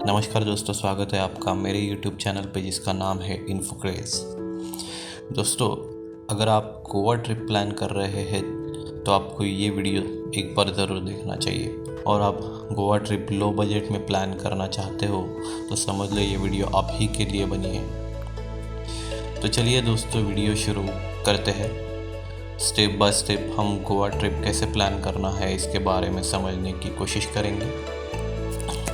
नमस्कार दोस्तों, स्वागत है आपका मेरे YouTube चैनल पे जिसका नाम है इन्फोक्रेज। दोस्तों, अगर आप गोवा ट्रिप प्लान कर रहे हैं तो आपको ये वीडियो एक बार ज़रूर देखना चाहिए। और आप गोवा ट्रिप लो बजट में प्लान करना चाहते हो तो समझ लो ये वीडियो आप ही के लिए बनी है। तो चलिए दोस्तों, वीडियो शुरू करते हैं। स्टेप बाय स्टेप हम गोवा ट्रिप कैसे प्लान करना है इसके बारे में समझने की कोशिश करेंगे।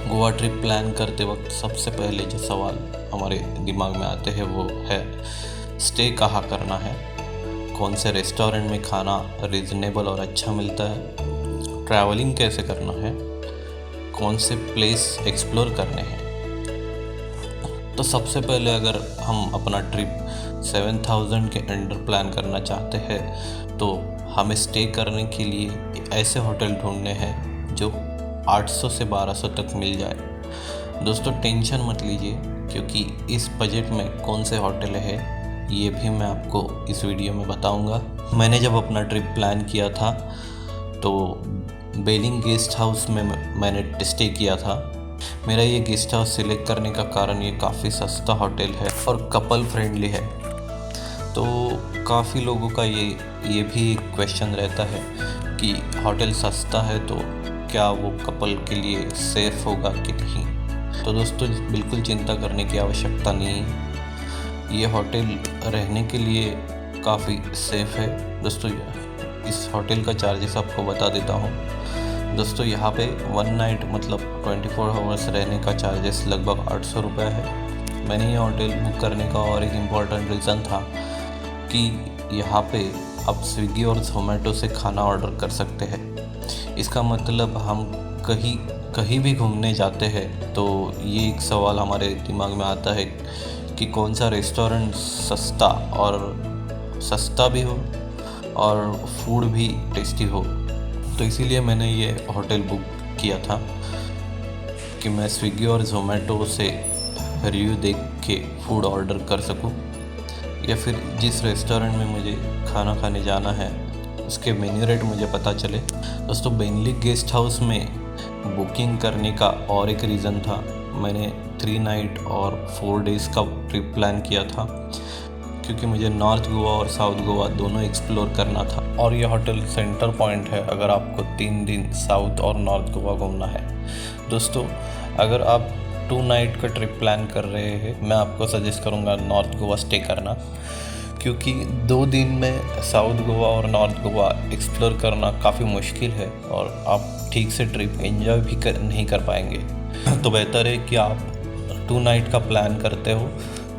गोवा ट्रिप प्लान करते वक्त सबसे पहले जो सवाल हमारे दिमाग में आते हैं वो है स्टे कहाँ करना है, कौन से रेस्टोरेंट में खाना रीज़नेबल और अच्छा मिलता है, ट्रैवलिंग कैसे करना है, कौन से प्लेस एक्सप्लोर करने हैं। तो सबसे पहले अगर हम अपना ट्रिप 7,000 के अंडर प्लान करना चाहते हैं तो हमें स्टे करने के लिए ऐसे होटल ढूंढने हैं जो 800 से 1200 तक मिल जाए। दोस्तों, टेंशन मत लीजिए क्योंकि इस बजट में कौन से होटल है ये भी मैं आपको इस वीडियो में बताऊंगा। मैंने जब अपना ट्रिप प्लान किया था तो बेलिंग गेस्ट हाउस में मैंने स्टे किया था। मेरा ये गेस्ट हाउस सिलेक्ट करने का कारण ये काफ़ी सस्ता होटल है और कपल फ्रेंडली है। तो काफ़ी लोगों का ये भी क्वेश्चन रहता है कि होटल सस्ता है तो क्या वो कपल के लिए सेफ़ होगा कि नहीं। तो दोस्तों, बिल्कुल चिंता करने की आवश्यकता नहीं है। ये होटल रहने के लिए काफ़ी सेफ़ है। दोस्तों, इस होटल का चार्जेस आपको बता देता हूँ। दोस्तों, यहाँ पे 1 नाइट मतलब 24 आवर्स रहने का चार्जेस लगभग 800 रुपये है। मैंने ये होटल बुक करने का और एक इम्पॉर्टेंट रीज़न था कि यहाँ पे आप स्विगी और जोमेटो से खाना ऑर्डर कर सकते हैं। इसका मतलब हम कहीं भी घूमने जाते हैं तो ये एक सवाल हमारे दिमाग में आता है कि कौन सा रेस्टोरेंट सस्ता भी हो और फूड भी टेस्टी हो। तो इसीलिए मैंने ये होटल बुक किया था कि मैं स्विगी और जोमेटो से रिव्यू देख के फूड ऑर्डर कर सकूं, या फिर जिस रेस्टोरेंट में मुझे खाना खाने जाना है उसके मेन्यू रेट मुझे पता चले। दोस्तों, बेलिंग गेस्ट हाउस में बुकिंग करने का और एक रीज़न था। मैंने 3 नाइट और 4 डेज़ का ट्रिप प्लान किया था क्योंकि मुझे नॉर्थ गोवा और साउथ गोवा दोनों एक्सप्लोर करना था। और यह होटल सेंटर पॉइंट है अगर आपको 3 दिन साउथ और नॉर्थ गोवा घूमना है। दोस्तों, अगर आप 2 नाइट का ट्रिप प्लान कर रहे हैं, मैं आपको सजेस्ट करूँगा नॉर्थ गोवा स्टे करना, क्योंकि 2 दिन में साउथ गोवा और नॉर्थ गोवा एक्सप्लोर करना काफ़ी मुश्किल है और आप ठीक से ट्रिप एंजॉय भी नहीं कर पाएंगे। तो बेहतर है कि आप 2 नाइट का प्लान करते हो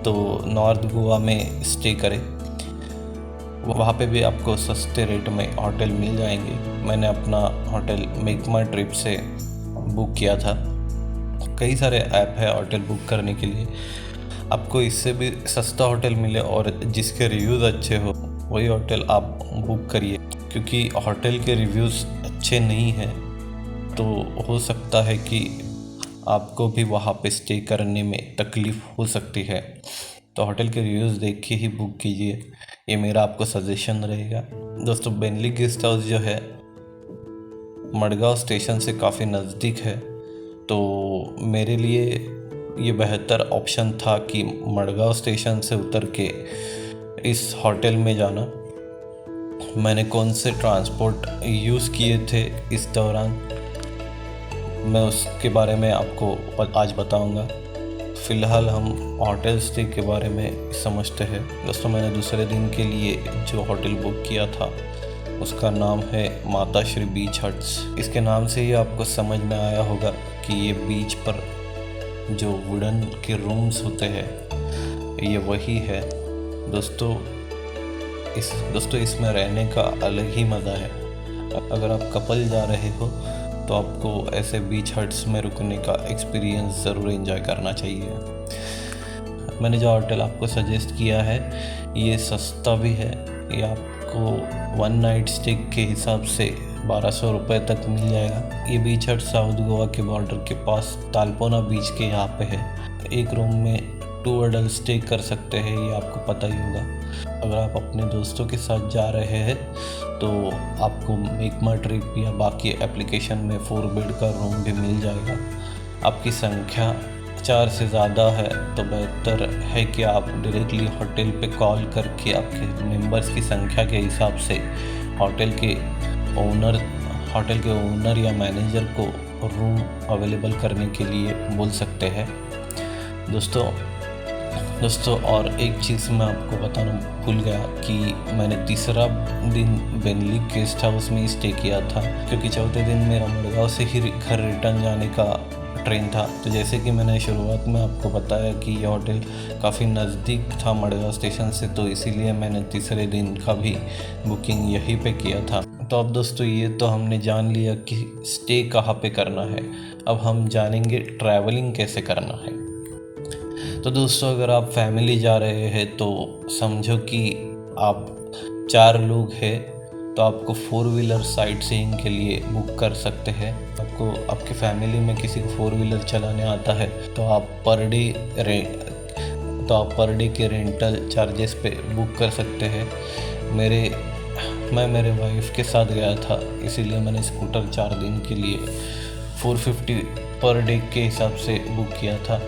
तो नॉर्थ गोवा में स्टे करें। वहाँ पे भी आपको सस्ते रेट में होटल मिल जाएंगे। मैंने अपना होटल मेक माई ट्रिप से बुक किया था। कई सारे ऐप है होटल बुक करने के लिए, आपको इससे भी सस्ता होटल मिले और जिसके रिव्यूज़ अच्छे हो वही होटल आप बुक करिए। क्योंकि होटल के रिव्यूज़ अच्छे नहीं हैं तो हो सकता है कि आपको भी वहाँ पे स्टे करने में तकलीफ़ हो सकती है। तो होटल के रिव्यूज़ देख के ही बुक कीजिए, ये मेरा आपको सजेशन रहेगा। दोस्तों, बेलिंग गेस्ट हाउस जो है मडगांव स्टेशन से काफ़ी नज़दीक है, तो मेरे लिए ये बेहतर ऑप्शन था कि मडगांव स्टेशन से उतर के इस होटल में जाना। मैंने कौन से ट्रांसपोर्ट यूज़ किए थे इस दौरान मैं उसके बारे में आपको आज बताऊंगा। फ़िलहाल हम होटल स्टे के बारे में समझते हैं। दोस्तों, मैंने दूसरे दिन के लिए जो होटल बुक किया था उसका नाम है माता श्री बीच हट्स। इसके नाम से ही आपको समझ में आया होगा कि ये बीच पर जो वुडन के रूम्स होते हैं ये वही है। दोस्तों, इसमें रहने का अलग ही मज़ा है। अगर आप कपल जा रहे हो तो आपको ऐसे बीच हट्स में रुकने का एक्सपीरियंस ज़रूर एंजॉय करना चाहिए। मैंने जो होटल आपको सजेस्ट किया है ये सस्ता भी है। ये आपको 1 नाइट स्टे के हिसाब से 1200 रुपये तक मिल जाएगा। ये बीच हट साउथ गोवा के बॉर्डर के पास तालपोना बीच के यहाँ पे है। एक रूम में 2 अडल्ट स्टे कर सकते हैं, ये आपको पता ही होगा। अगर आप अपने दोस्तों के साथ जा रहे हैं तो आपको मेक माई ट्रिप या बाकी एप्लीकेशन में 4 बेड का रूम भी मिल जाएगा। आपकी संख्या 4 से ज़्यादा है तो बेहतर है कि आप डायरेक्टली होटल पे कॉल करके आपके मेंबर्स की संख्या के हिसाब से होटल के ओनर या मैनेजर को रूम अवेलेबल करने के लिए बोल सकते हैं। दोस्तों और एक चीज़ मैं आपको बताना भूल गया कि मैंने तीसरा दिन बेनली गेस्ट हाउस में स्टे किया था, क्योंकि चौथे दिन मेरा मड़गांव से ही घर रिटर्न जाने का ट्रेन था। तो जैसे कि मैंने शुरुआत में आपको बताया कि यह होटल काफ़ी नज़दीक था मड़गांव स्टेशन से, तो इसीलिए मैंने तीसरे दिन का भी बुकिंग यहीं पे किया था। तो अब दोस्तों ये तो हमने जान लिया कि स्टे कहाँ पे करना है। अब हम जानेंगे ट्रैवलिंग कैसे करना है। तो दोस्तों अगर आप फैमिली जा रहे हैं तो समझो कि आप 4 लोग हैं, तो आपको 4 व्हीलर साइट सीइंग के लिए बुक कर सकते हैं। आपको आपके फैमिली में किसी को 4 व्हीलर चलाने आता है तो आप पर डे के रेंटल चार्जेस पे बुक कर सकते हैं। मैं मेरे वाइफ के साथ गया था, इसीलिए मैंने स्कूटर 4 दिन के लिए 450 पर डे के हिसाब से बुक किया था।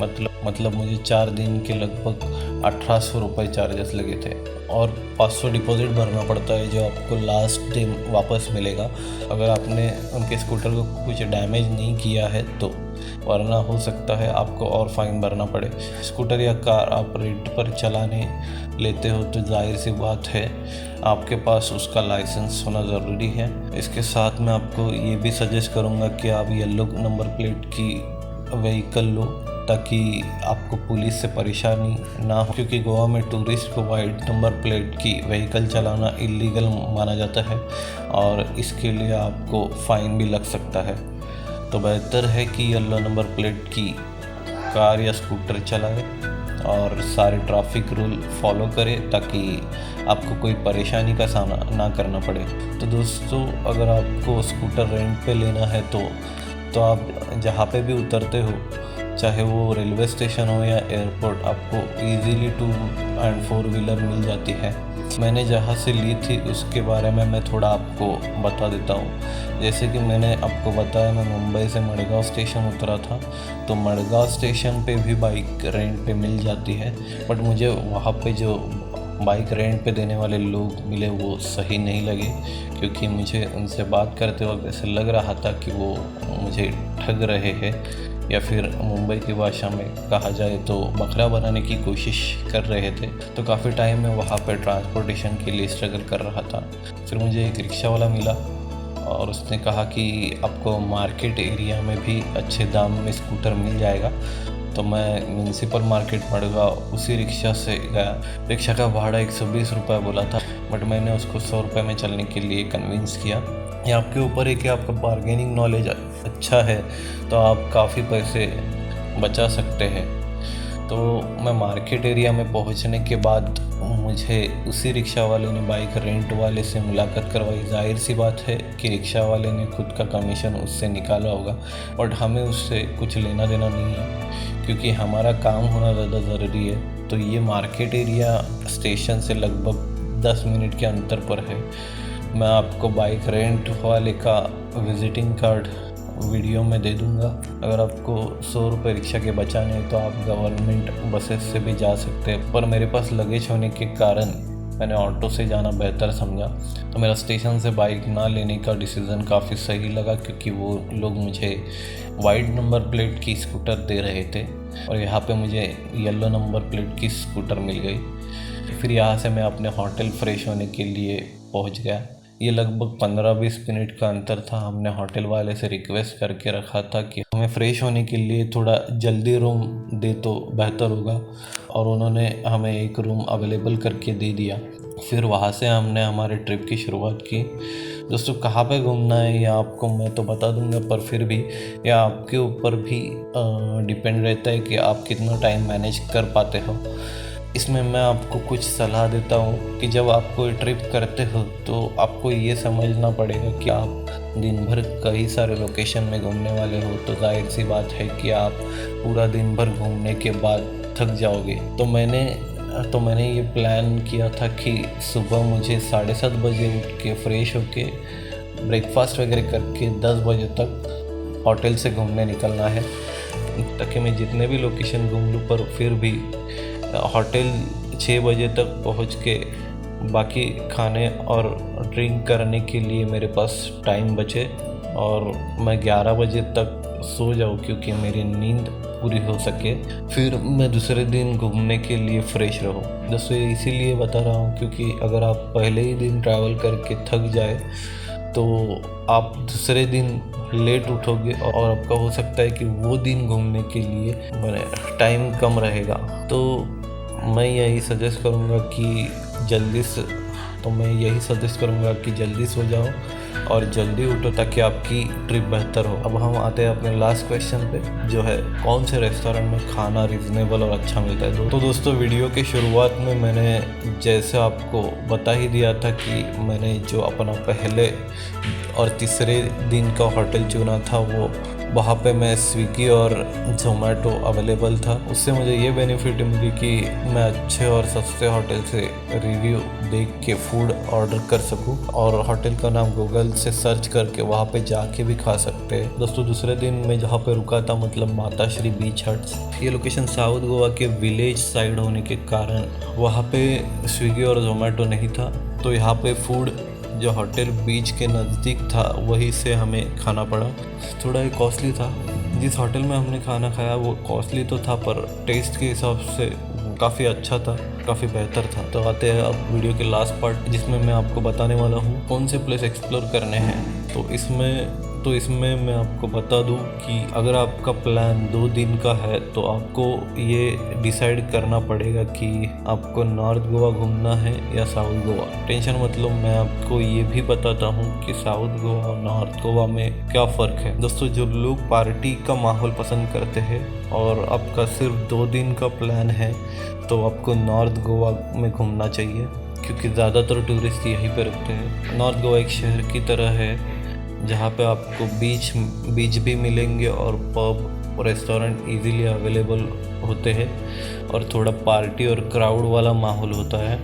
मतलब मुझे 4 दिन के लगभग 1800 रुपये चार्जेस लगे थे, और 500 डिपॉजिट भरना पड़ता है जो आपको लास्ट डे वापस मिलेगा अगर आपने उनके स्कूटर को कुछ डैमेज नहीं किया है तो, वरना हो सकता है आपको और फाइन भरना पड़े। स्कूटर या कार आप रेंट पर चलाने लेते हो तो जाहिर सी बात है आपके पास उसका लाइसेंस होना ज़रूरी है। इसके साथ मैं आपको ये भी सजेस्ट करूँगा कि आप येलो नंबर प्लेट की व्हीकल लो, ताकि आपको पुलिस से परेशानी ना हो, क्योंकि गोवा में टूरिस्ट को वाइट नंबर प्लेट की व्हीकल चलाना इलीगल माना जाता है और इसके लिए आपको फ़ाइन भी लग सकता है। तो बेहतर है कि येलो नंबर प्लेट की कार या स्कूटर चलाए और सारे ट्रैफिक रूल फॉलो करें, ताकि आपको कोई परेशानी का सामना ना करना पड़े। तो दोस्तों अगर आपको स्कूटर रेंट पे लेना है तो आप जहाँ पे भी उतरते हो, चाहे वो रेलवे स्टेशन हो या एयरपोर्ट, आपको इजीली 2 एंड 4 व्हीलर मिल जाती है। मैंने जहाँ से ली थी उसके बारे में मैं थोड़ा आपको बता देता हूँ। जैसे कि मैंने आपको बताया मैं मुंबई से मड़गांव स्टेशन उतरा था, तो मड़गांव स्टेशन पे भी बाइक रेंट पे मिल जाती है, बट मुझे वहाँ पे जो बाइक रेंट पे देने वाले लोग मिले वो सही नहीं लगे, क्योंकि मुझे उनसे बात करते वक्त ऐसे लग रहा था कि वो मुझे ठग रहे हैं, या फिर मुंबई की भाषा में कहा जाए तो बकरा बनाने की कोशिश कर रहे थे। तो काफ़ी टाइम में वहाँ पर ट्रांसपोर्टेशन के लिए स्ट्रगल कर रहा था। फिर मुझे एक रिक्शा वाला मिला और उसने कहा कि आपको मार्केट एरिया में भी अच्छे दाम में स्कूटर मिल जाएगा। तो मैं म्यूनसिपल मार्केट मड़गांव उसी रिक्शा से गया। रिक्शा का भाड़ा 120 रुपये बोला था, बट मैंने उसको 100 रुपये में चलने के लिए कन्विंस किया। ये आपके ऊपर है कि आपका बार्गेनिंग नॉलेज अच्छा है तो आप काफ़ी पैसे बचा सकते हैं। तो मैं मार्केट एरिया में पहुंचने के बाद मुझे उसी रिक्शा वाले ने बाइक रेंट वाले से मुलाकात करवाई। जाहिर सी बात है कि रिक्शा वाले ने खुद का कमीशन उससे निकाला होगा, बट हमें उससे कुछ लेना देना नहीं है, क्योंकि हमारा काम होना ज़्यादा ज़रूरी है। तो ये मार्केट एरिया स्टेशन से लगभग 10 मिनट के अंतर पर है। मैं आपको बाइक रेंट वाले का विजिटिंग कार्ड वीडियो में दे दूंगा। अगर आपको 100 रुपये रिक्शा के बचाने हैं तो आप गवर्नमेंट बसेस से भी जा सकते हैं, पर मेरे पास लगेज होने के कारण मैंने ऑटो से जाना बेहतर समझा। तो मेरा स्टेशन से बाइक ना लेने का डिसीज़न काफ़ी सही लगा, क्योंकि वो लोग मुझे वाइट नंबर प्लेट की स्कूटर दे रहे थे और यहाँ पे मुझे येलो नंबर प्लेट की स्कूटर मिल गई। फिर यहाँ से मैं अपने होटल फ्रेश होने के लिए पहुँच गया। ये लगभग 15-20 मिनट का अंतर था। हमने होटल वाले से रिक्वेस्ट करके रखा था कि हमें फ़्रेश होने के लिए थोड़ा जल्दी रूम दे तो बेहतर होगा, और उन्होंने हमें एक रूम अवेलेबल करके दे दिया। फिर वहाँ से हमने हमारे ट्रिप की शुरुआत की। दोस्तों कहाँ पे घूमना है ये आपको मैं तो बता दूंगा, पर फिर भी यह आपके ऊपर भी डिपेंड रहता है कि आप कितना टाइम मैनेज कर पाते हो। इसमें मैं आपको कुछ सलाह देता हूँ कि जब आप कोई ट्रिप करते हो तो आपको ये समझना पड़ेगा कि आप दिन भर कई सारे लोकेशन में घूमने वाले हो, तो जाहिर सी बात है कि आप पूरा दिन भर घूमने के बाद थक जाओगे। तो मैंने ये प्लान किया था कि सुबह मुझे 7:30 बजे उठ के फ्रेश होके ब्रेकफास्ट वगैरह करके 10 बजे तक होटल से घूमने निकलना है। ताकि मैं जितने भी लोकेशन घूम लूँ, पर फिर भी होटल 6 बजे तक पहुँच के बाकी खाने और ड्रिंक करने के लिए मेरे पास टाइम बचे और मैं 11 बजे तक सो जाऊँ, क्योंकि मेरी नींद पूरी हो सके, फिर मैं दूसरे दिन घूमने के लिए फ्रेश रहूँ। दोस्तों इसीलिए बता रहा हूँ क्योंकि अगर आप पहले ही दिन ट्रैवल करके थक जाए तो आप दूसरे दिन लेट उठोगे और आपका हो सकता है कि वो दिन घूमने के लिए टाइम कम रहेगा। तो मैं यही सजेस्ट करूँगा कि जल्दी सो जाओ और जल्दी उठो ताकि आपकी ट्रिप बेहतर हो। अब हम आते हैं अपने लास्ट क्वेश्चन पे, जो है कौन से रेस्टोरेंट में खाना रिजनेबल और अच्छा मिलता है। तो दोस्तों वीडियो के शुरुआत में मैंने जैसे आपको बता ही दिया था कि मैंने जो अपना पहले और तीसरे दिन का होटल चुना था, वो वहाँ पे मैं स्विगी और जोमेटो अवेलेबल था। उससे मुझे ये बेनिफिट मिली कि मैं अच्छे और सस्ते होटल से रिव्यू देख के फूड ऑर्डर कर सकूं और होटल का नाम गूगल से सर्च करके वहाँ पे जाके भी खा सकते हैं। दोस्तों दूसरे दिन मैं जहाँ पे रुका था, मतलब माता श्री बीच हट्स, ये लोकेशन साउथ गोवा के विलेज साइड होने के कारण वहाँ पे स्विगी और जोमेटो नहीं था, तो यहाँ पे फूड जो होटल बीच के नज़दीक था वहीं से हमें खाना पड़ा। थोड़ा ही कॉस्टली था, जिस होटल में हमने खाना खाया वो कॉस्टली तो था, पर टेस्ट के हिसाब से काफ़ी अच्छा था, काफ़ी बेहतर था। तो आते हैं अब वीडियो के लास्ट पार्ट, जिसमें मैं आपको बताने वाला हूँ कौन से प्लेस एक्सप्लोर करने हैं। तो इसमें मैं आपको बता दूं कि अगर आपका प्लान 2 दिन का है तो आपको ये डिसाइड करना पड़ेगा कि आपको नॉर्थ गोवा घूमना है या साउथ गोवा। टेंशन मतलब मैं आपको ये भी बताता हूँ कि साउथ गोवा और नॉर्थ गोवा में क्या फ़र्क है। दोस्तों जो लोग पार्टी का माहौल पसंद करते हैं और आपका सिर्फ 2 दिन का प्लान है, तो आपको नॉर्थ गोवा में घूमना चाहिए, क्योंकि ज़्यादातर टूरिस्ट यहीं पर रुकते हैं। नॉर्थ गोवा एक शहर की तरह है जहाँ पे आपको बीच भी मिलेंगे और पब और रेस्टोरेंट इजीली अवेलेबल होते हैं और थोड़ा पार्टी और क्राउड वाला माहौल होता है।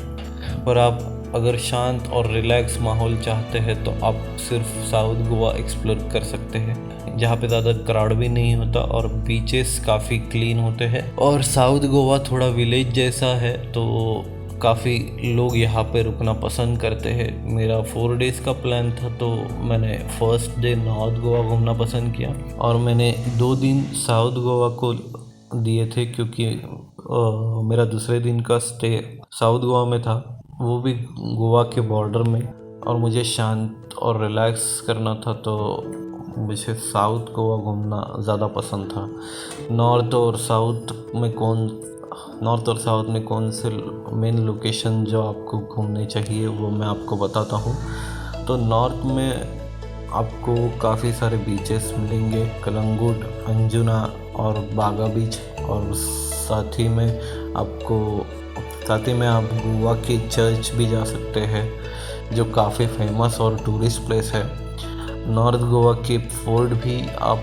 पर आप अगर शांत और रिलैक्स माहौल चाहते हैं तो आप सिर्फ साउथ गोवा एक्सप्लोर कर सकते हैं, जहाँ पे ज़्यादा क्राउड भी नहीं होता और बीचेस काफ़ी क्लीन होते हैं। और साउथ गोवा थोड़ा विलेज जैसा है, तो काफ़ी लोग यहाँ पे रुकना पसंद करते हैं। मेरा 4 डेज़ का प्लान था, तो मैंने फर्स्ट डे नॉर्थ गोवा घूमना पसंद किया और मैंने 2 दिन साउथ गोवा को दिए थे, क्योंकि मेरा दूसरे दिन का स्टे साउथ गोवा में था, वो भी गोवा के बॉर्डर में, और मुझे शांत और रिलैक्स करना था, तो मुझे साउथ गोवा घूमना ज़्यादा पसंद था। नॉर्थ और साउथ में कौन से मेन लोकेशन जो आपको घूमने चाहिए वो मैं आपको बताता हूँ। तो नॉर्थ में आपको काफ़ी सारे बीचेस मिलेंगे, कलंगुट, अंजुना और बागा बीच, और साथ ही में आप गोवा के चर्च भी जा सकते हैं, जो काफ़ी फेमस और टूरिस्ट प्लेस है। नॉर्थ गोवा के फोर्ट भी आप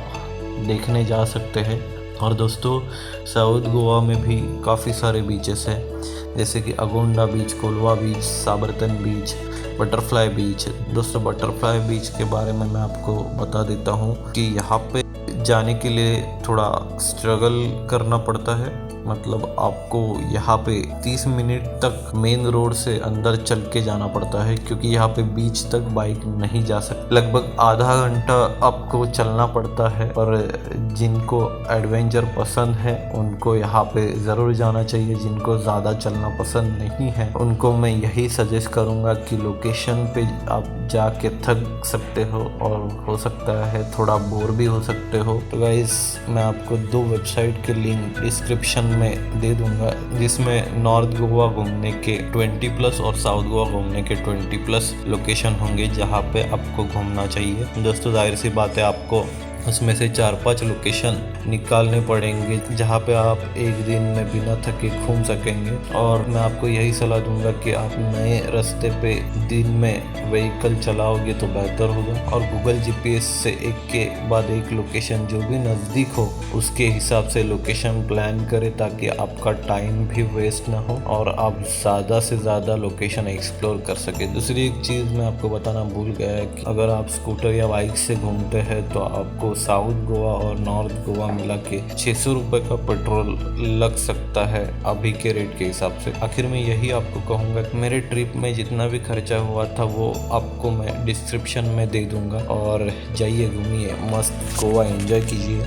देखने जा सकते हैं। और दोस्तों साउथ गोवा में भी काफ़ी सारे बीचेस हैं, जैसे कि अगोंडा बीच, कोलवा बीच, साबरतन बीच, बटरफ्लाई बीच। दोस्तों बटरफ्लाई बीच के बारे में मैं आपको बता देता हूँ कि यहाँ पे जाने के लिए थोड़ा स्ट्रगल करना पड़ता है, मतलब आपको यहाँ पे 30 मिनट तक मेन रोड से अंदर चल के जाना पड़ता है, क्योंकि यहाँ पे बीच तक बाइक नहीं जा सकती। लगभग आधा घंटा आपको चलना पड़ता है, पर जिनको एडवेंचर पसंद है उनको यहाँ पे ज़रूर जाना चाहिए। जिनको ज़्यादा चलना पसंद नहीं है उनको मैं यही सजेस्ट करूँगा कि लोकेशन पे आप जाके थक सकते हो और हो सकता है थोड़ा बोर भी हो सकते हो। तो गाइस मैं आपको 2 वेबसाइट के लिंक डिस्क्रिप्शन में दे दूंगा, जिसमें नॉर्थ गोवा घूमने के 20+ और साउथ गोवा घूमने के 20+ लोकेशन होंगे जहां पे आपको घूमना चाहिए। दोस्तों जाहिर सी बात है आपको उसमें से 4-5 लोकेशन निकालने पड़ेंगे जहाँ पे आप एक दिन में बिना थके घूम सकेंगे। और मैं आपको यही सलाह दूंगा कि आप नए रास्ते पे दिन में व्हीकल चलाओगे तो बेहतर होगा, और गूगल जीपीएस से एक के बाद एक लोकेशन जो भी नज़दीक हो उसके हिसाब से लोकेशन प्लान करें, ताकि आपका टाइम भी वेस्ट ना हो और आप ज़्यादा से ज़्यादा लोकेशन एक्सप्लोर कर सके। दूसरी एक चीज़ मैं आपको बताना भूल गया है कि अगर आप स्कूटर या बाइक से घूमते हैं तो आपको आपको साउथ गोवा और नॉर्थ गोवा मिला के 600 रुपये का पेट्रोल लग सकता है अभी के रेट के हिसाब से। आखिर में यही आपको कहूँगा कि मेरे ट्रिप में जितना भी खर्चा हुआ था वो आपको मैं डिस्क्रिप्शन में दे दूँगा, और जाइए घूमिए, मस्त गोवा एंजॉय कीजिए।